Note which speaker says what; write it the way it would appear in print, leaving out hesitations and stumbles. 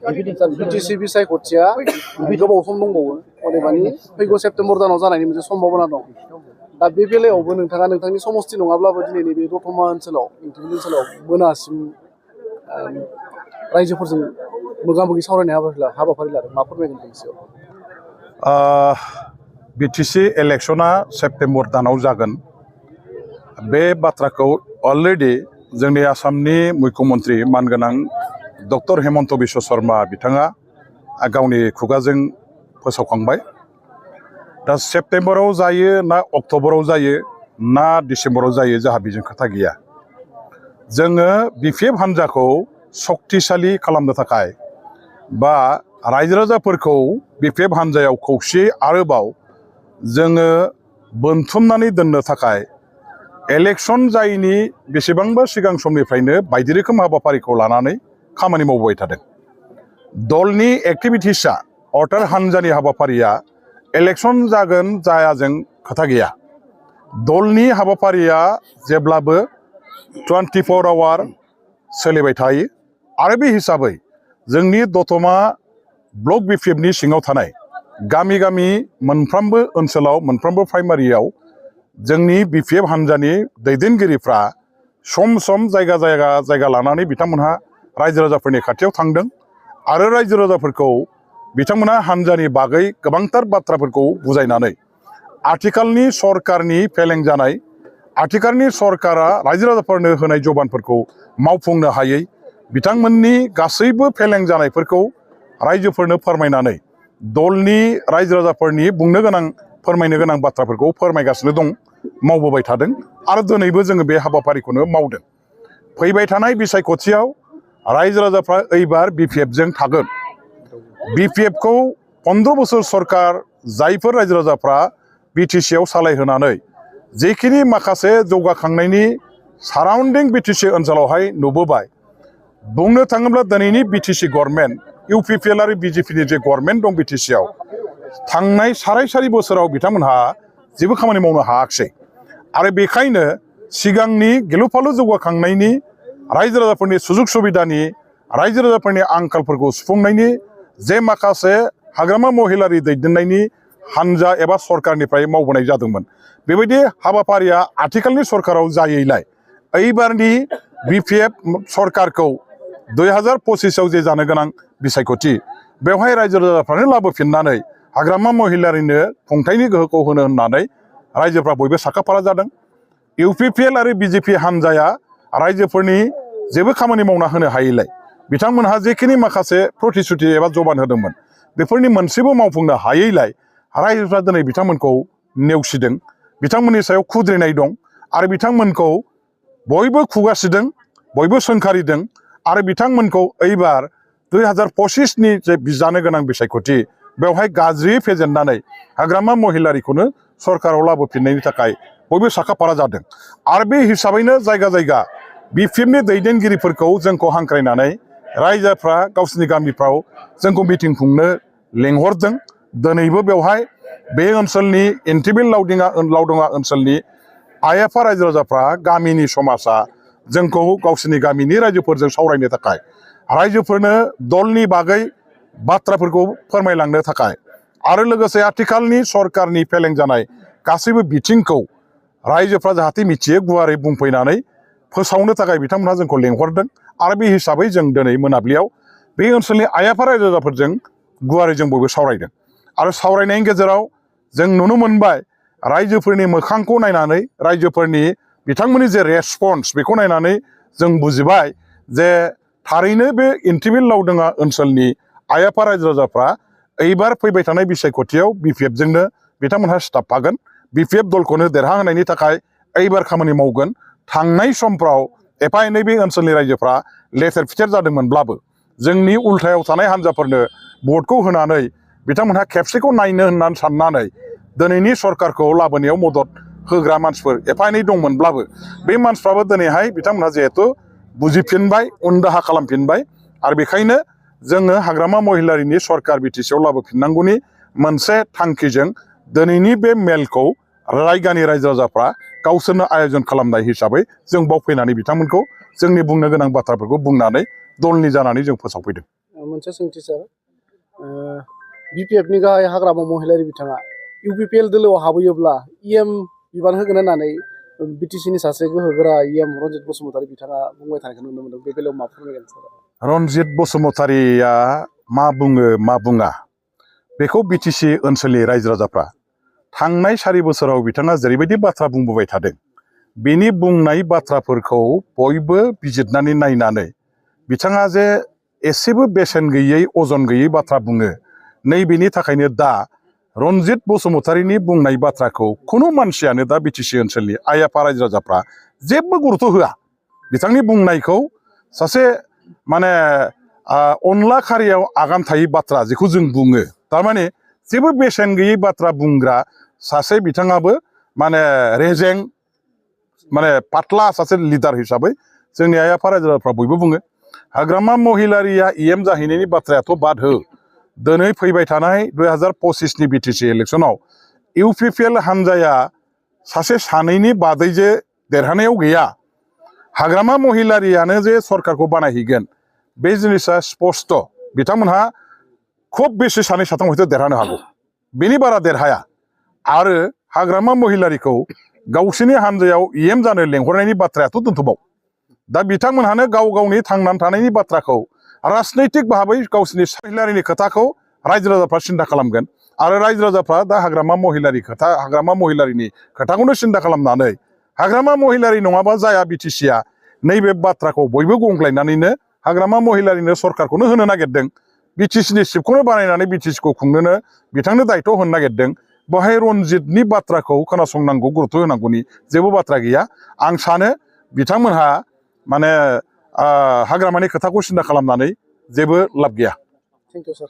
Speaker 1: BTC बिसायख'थिया गोबाव सम दंबावो अदेबानि फैगौ सेप्तेम्बर दानाव जानायनि मोनसे सम्भावना दं दा बे बेलायावबो नोंथाङा नोंथांनि समस्ति नङाब्लाबो दिनैनि बे दतमा ओनसोलाव नोंथांनि ओनसोलाव मोनासिम रायजोफोरजों मोगा-मोगि सावरायनाय हाबाफारि लादों मा फोरमायगोन बेनि सायाव
Speaker 2: बिटिसि इलेक्शना सेप्तेम्बर दानाव जागोन बे बाथ्राखौ अलरेडि जोंनि आसामनि मुख्यमन्त्रि मानगोनां डक्टर हेमन्त बिश्व शर्मा बिथाङा गावनि खुगाजों फोसावखांबाय दा सेप्तेम्बराव जायो ना अक्ट'बराव जायो ना डिसेम्बराव जायो जोंहा बेजों खोथा गैया जोङो बिपिएफ हान्जाखौ सक्तिशालि खालामनो थाखाय बा रायजो राजाफोरखौ बिपिएफ हान्जायाव खौसेयै आरोबाव जोङो बोनथुमनानै दोननो थाखाय इलेक्शन जायैनि बेसेबांबा सिगां समनिफ्रायनो बायदि रोखोम हाबाफारिखौ लानानै खामानि मावबाय थादों दलनि एक्टिभिटिसआ अर्टार हान्जानि हाबाफारिया इलेक्शन जागोन जायाजों खोथा गैया दलनि हाबाफारिया जेब्लाबो 24 आवार सोलिबाय थायो आरो बे हिसाबै जोंनि दतमा ब्लक बिपिएफनि सिङाव थानाय गामि गामि मोनफ्रोमबो ओनसोलाव मोनफ्रोमबो प्राइमारियाव जोंनि बिपिएफ हान्जानि दैदेनगिरिफ्रा सम सम जायगा लानानै बिथांमोनहा रायजो राजाफोरनि खाथियाव थांदों आरो रायजो राजाफोरखौ बिथांमोनहा हान्जानि बागै गोबांथार बाथ्राफोरखौ बुजायनानै आथिखालनि सरकारनि फेलें जानाय आथिखालनि सरकारा रायजो राजाफोरनो होनाय जबानफोरखौ मावफुंनो हायै बिथांमोननि गासैबो फेलें जानायफोरखौ रायजोफोरनो फोरमायनानै दलनि रायजो राजाफोरनि बुंनो गोनां फोरमायनो गोनां बाथ्राफोरखौ फोरमायगासिनो दं मावबोबाय थादों आरो दिनैबो जोङो बे हाबाफारिखौनो मावदों फैबाय थानाय बिसायख'थियाव रायजो राजाफ्रा एबार बिपिएफजों थागोन बिपिएफखौ 15 बोसोर सरकार जायफोर रायजो राजाफ्रा बिटिसिआव सालायहोनानै जेखिनि माखासे जौगाखांनायनि साराउन्डिं बिटिसि ओनसोलावहाय नुबोबाय बुंनो थाङोब्ला दिनैनि बिटिसि गभर्नमेन्ट इउपिपिएल आरो बिजेपिनि जे गभर्नमेन्ट दं बिटिसिआव थांनाय साराय बोसोराव बिथांमोनहा जेबो खामानि मावनो हायाखिसै आरो बेखायनो सिगांनि गिलु फालु जौगाखांनायनि रायजो राजाफोरनि सुजुग सुबिदानि रायजो राजाफोरनि आंखालफोरखौ सुफुंनायनि जे माखासे हाग्रामा महिलारि दैदेननायनि हान्जा एबा सरकारनिफ्राय मावबोनाय जादोंमोन बेबायदि हाबाफारिया आथिखालनि सरकाराव जायैलाय एबारनि बिपिएफ सरकारखौ 2025आव जे जानो गोनां बिसायख'थि बेवहाय रायजो राजाफ्रानो लाबोफिननानै हाग्रामा महिलारिनो खुंथायनि गोहोखौ होनो होननानै रायजोफ्रा बयबो साखाफारा जादों इउपिपिएल आरो बिजेपि हान्जाया रायजोफोरनि जेबो खामानि मावना होनो हायैलाय बिथांमोनहा जेखिनि माखासे प्रतिश्रुति एबा जबान होदोंमोन बेफोरनि मोनसेबो मावफुंनो हायैलाय रायजोफ्रा दिनै बिथांमोनखौ नेवसिदों बिथांमोननि सायाव खुद्रिनाय दं आरो बिथांमोनखौ बयबो खुगासिदों बयबो सोंखारिदों आरो बिथांमोनखौ एबार 2025नि जे जानो गोनां बिसायख'थि बेवहाय गाज्रियै फेजेननानै हाग्रामा महिलारिखौनो सरकाराव लाबोफिननायनि थाखाय बयबो साखाफारा जादों आरो बे हिसाबैनो जायगा बिपिएफनि दैदेनगिरिफोरखौ जोंखौ हांख्रायनानै रायजोफ्रा गावसिनि गामिफ्राव जोंखौ मिटिं खुंनो लेंहरदों दिनैबो बेवहाय बे ओनसोलनि एनटिबिल लावदङा ओनसोलनि आइ आफा रायजो राजाफ्रा गामिनि समाजा जोंखौ गावसिनि गामिनि रायजोफोरजों सावरायनो थाखाय रायजोफोरनो दलनि बागै बाथ्राफोरखौ फोरमायलांनो थाखाय आरो लोगोसे आथिखालनि सरकारनि फेलें जानाय गासैबो बिथिंखौ रायजोफ्रा जाहाथे मिथियो गुवारै बुंफैनानै फोसावनो थाखाय बिथांमोनहा जोंखौ लेंहरदों आरो बे हिसाबै जों दिनै मोनाबिलियाव बे ओनसोलनि आइ आफा रायजो राजाफोरजों गुवारै जों बयबो सावरायदों आरो सावरायनायनि गेजेराव जों नुनो मोनबाय रायजोफोरनि मोखांखौ नायनानै रायजोफोरनि बिथांमोननि जे रेसपन्स बेखौ नायनानै जों बुजिबाय जे थारैनो बे एनटिबिल लावदङा ओनसोलनि आइ आफा रायजो राजाफ्रा एबार फैबाय थानाय बिसायख'थियाव बिपिएफजोंनो बिथांमोनहा सिथाबफागोन बिपिएफ दलखौनो देरहाहोनायनि थाखाय एबार खामानि मावगोन थांनाय समफ्राव एफा एनै बे ओनसोलनि रायजोफ्रा लेथेर फिथेर जादोंमोनब्लाबो जोंनि उल्थायाव थानाय हान्जाफोरनो भटखौ होनानै बिथांमोनहा खेबसेखौ नायनो होननानै साननानै दिनैनि सरकारखौ लाबोनायाव मदद होग्रा मानसिफोर एफा एनै दंमोनब्लाबो बे मानसिफ्राबो दिनैहाय बिथांमोनहा जिहेथु बुजिफिनबाय उनदाहा खालामफिनबाय आरो बेखायनो जोङो हाग्रामा महिलारिनि सरकार बिटिसिआव लाबोफिननांगौनि मोनसे थांखिजों दिनैनि बे मेलखौ रायगानि रायजो राजाफ्रा गावसोरनो आयोजन खालामनाय हिसाबै जों बाव फैनानै बिथांमोनखौ जोंनि बुंनो गोनां बाथ्राफोरखौ बुंनानै दलनि जानानै जों फोसावफैदों।
Speaker 1: मोनसे सोंथि सार BPF नि गाहाय हाग्रामा महिलारि बिथाङा UPPL दोलोआव हाबहैयोब्ला EM बिबान होगोन होननानै BTC नि सासे गोहोगोरा EM रनजित बसुमतारी बिथाङा बुंबाय थानायखौ नुनो मोनदों बे बेलायाव मा फोरमायगोन सार
Speaker 2: रनजित बसुमतारीया मा बुङो मा बुङा बेखौ BTC ओनसोलनि रायजो राजाफ्रा थांनाय 4 बोसोराव बिथाङा जेरैबायदि बाथ्रा बुंबोबाय थादों बेनि बुंनाय बाथ्राफोरखौ बयबो बिजिरनानै नायनानै बिथाङा जे एसेबो बेसेन गैयै अजन गैयै बाथ्रा बुङो नैबेनि थाखायनो दा रनजित बसुमतारीनि बुंनाय बाथ्राखौ खुनु मानसियानो दा BTC ओनसोलनि आइ आफा रायजो राजाफ्रा जेबो गुरुत्व होआ बिथांनि बुंनायखौ सासे माने अनला खारियाव आगान थायै बाथ्रा जेखौ जों बुङो थारमाने जेबो बेसेन गैयै बाथ्रा बुंग्रा सासे बिथाङाबो माने रेजें माने पातला सासे लिडार हिसाबै जोंनि आइ आफा रायजो राजाफ्रा बयबो बुङो हाग्रामा महिलारिया EM जाहैनायनि बाथ्रायाथ' बाद हो दिनै फैबाय थानाय 2025 नि BTC इलेक्सनाव UPPL हानजाया सासे सानैनि बादै जे देरहानायाव गैया हाग्रामा महिलारियानो जे सरकारखौ बानायहैगोन बे जिनिसा स्पष्ट बिथांमोनहा खुब बेसे सानै साथाम हयथ' देरहानो हागौ बेनि बारा देरहाया आरो हाग्रामा महिलारिखौ गावसिनि हानजायाव EM जानो लेंहरनायनि बाथ्रायाथ' दोनथ'बाव दा बिथांमोनहानो गाव गावनि थांनानै थानायनि बाथ्राखौ राजनैतिक भाबै गावसिनि महिलारिनि खोथाखौ रायजो राजाफ्रा सिन्था खालामगोन आरो रायजो राजाफ्रा दा हाग्रामा महिलारिनि खोथाखौनो सिन्था खालामनानै हाग्रामा महिलारि नङाबा जाया BTCआ नैबे बाथ्राखौ बयबो गंग्लायनानैनो हाग्रामा महिलारिनो सरकारखौनो होनो नागिरदों BTCनि सिपखौनो बानायनानै BTCखौ खुंनोनो बिथांनो दायथ' होनो नागिरदों बेवहाय रनजितनि बाथ्राखौ खोनासंनांगौ गुरुत्व होनांगौनि जेबो बाथ्रा गैया आं सानो बिथांमोनहा माने हाग्रामानि खोथाखौ सिन्था खालामनानै जेबो लाब गैया
Speaker 1: थेंक इउ सार